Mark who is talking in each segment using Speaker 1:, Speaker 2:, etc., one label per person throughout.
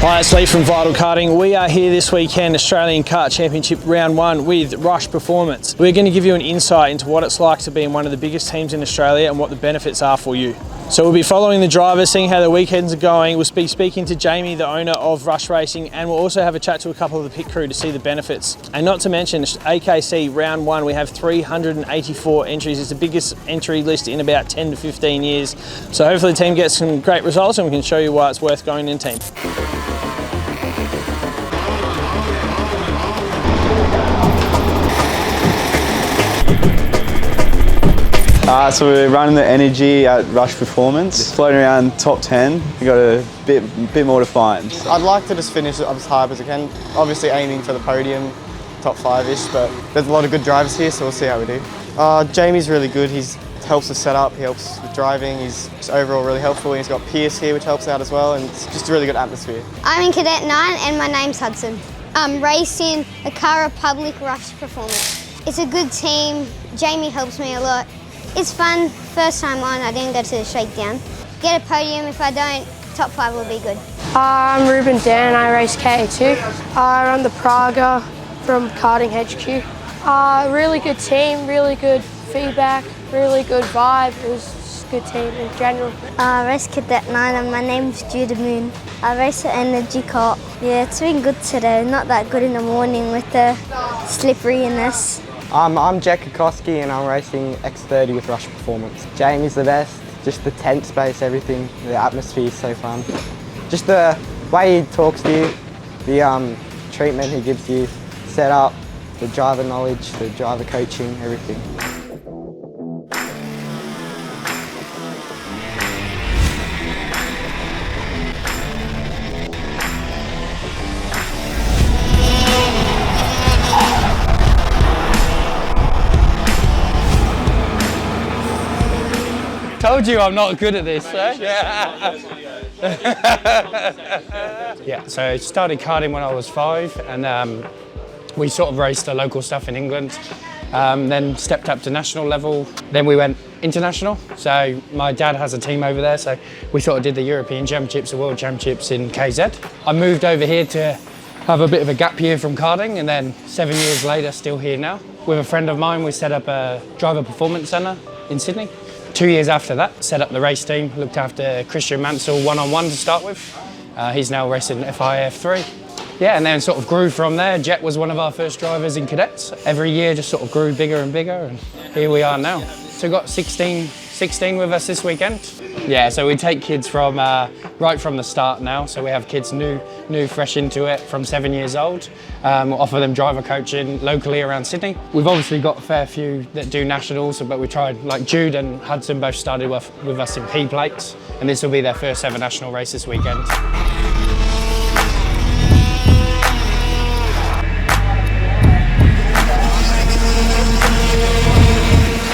Speaker 1: Hi, it's Lee from Vital Karting. We are here this weekend, Australian Kart Championship Round 1 with Rush Performance. We're going to give you an insight into what it's like to be in one of the biggest teams in Australia and what the benefits are for you. So we'll be following the drivers, seeing how their weekends are going. We'll be speaking to Jamie, the owner of Rush Racing, and we'll also have a chat to a couple of the pit crew to see the benefits. And not to mention, AKC Round 1, we have 384 entries. It's the biggest entry list in about 10 to 15 years. So hopefully the team gets some great results and we can show you why it's worth going in team.
Speaker 2: So we're running the energy at Rush Performance, floating around top 10. We've got a bit more to find.
Speaker 3: I'd like to just finish as high up as I can. Obviously aiming for the podium, top 5-ish, but there's a lot of good drivers here, so we'll see how we do. Jamie's really good. He helps us set up, he helps with driving. He's just overall really helpful. He's got Pierce here, which helps out as well, and it's just a really good atmosphere.
Speaker 4: I'm in Cadet 9 and my name's Hudson. I'm racing the Car Republic Rush Performance. It's a good team. Jamie helps me a lot. It's fun. First time on, I didn't go to the shakedown. Get a podium. If I don't, top 5 will be good.
Speaker 5: I'm Ruben Dan, I race KA2. I run the Praga from Karting HQ. Really good team, really good feedback, really good vibe. It was just a good team in general.
Speaker 6: I race Cadet 9 and my name's Judah Moon. I race an energy kart. Yeah, it's been good today. Not that good in the morning with the slipperiness.
Speaker 3: I'm Jack Kokoski and I'm racing X30 with Rush Performance. Jamie's the best, just the tent space, everything, the atmosphere is so fun. Just the way he talks to you, the treatment he gives you, setup, the driver knowledge, the driver coaching, everything.
Speaker 7: Told you I'm not good at this, eh? Yeah, so I started karting when I was 5 and we sort of raced the local stuff in England, then stepped up to national level, then we went international. So my dad has a team over there, so we sort of did the European Championships, the World Championships in KZ. I moved over here to have a bit of a gap year from karting and then 7 years later, still here now. With a friend of mine, we set up a driver performance centre in Sydney. 2 years after that, set up the race team, looked after Christian Mansell one-on-one to start with. He's now racing FIF3. Yeah, and then sort of grew from there. Jet was one of our first drivers in cadets. Every year just sort of grew bigger and bigger, and here we are now. So we've got 16 with us this weekend. Yeah, so we take kids from right from the start now. So we have kids new, fresh into it from 7 years old. We'll offer them driver coaching locally around Sydney. We've obviously got a fair few that do nationals, but we tried, like Jude and Hudson both started with us in P plates, and this will be their first ever national race this weekend.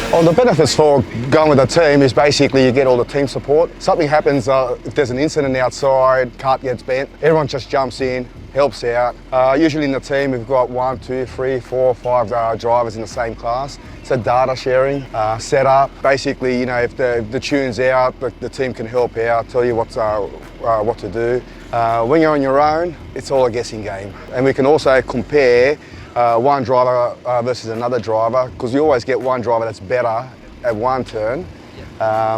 Speaker 8: Well, the benefits for going with a team is basically you get all the team support. Something happens, if there's an incident outside, cart gets bent, everyone just jumps in, helps out. Usually in the team we've got 1, 2, 3, 4, 5 drivers in the same class. So data sharing, setup. Basically, you know, if the tune's out, the team can help out, tell you what to do. When you're on your own, it's all a guessing game. And we can also compare one driver versus another driver, because you always get one driver that's better at one turn,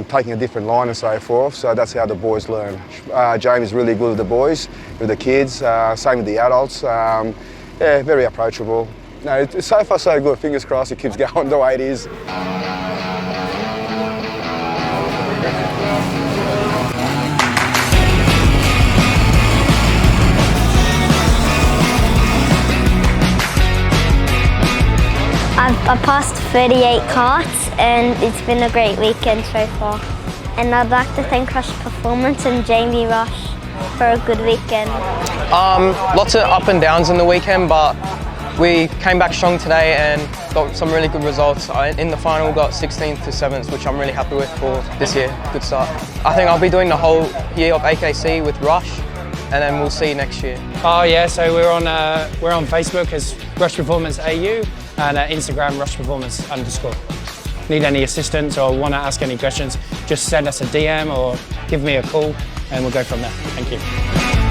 Speaker 8: taking a different line and so forth. So that's how the boys learn. Jamie's really good with the boys, with the kids, same with the adults. Yeah, very approachable. No, so far so good. Fingers crossed it keeps going the way it is.
Speaker 6: I passed 38 karts and it's been a great weekend so far. And I'd like to thank Rush Performance and Jamie Rush for a good weekend.
Speaker 9: Lots of up and downs in the weekend, but we came back strong today and got some really good results. In the final got 16th to 7th, which I'm really happy with for this year. Good start. I think I'll be doing the whole year of AKC with Rush, and then we'll see next year.
Speaker 7: Oh yeah, so we're on Facebook as Rush Performance AU and Instagram Rush Performance _. Need any assistance or want to ask any questions, just send us a DM or give me a call and we'll go from there. Thank you.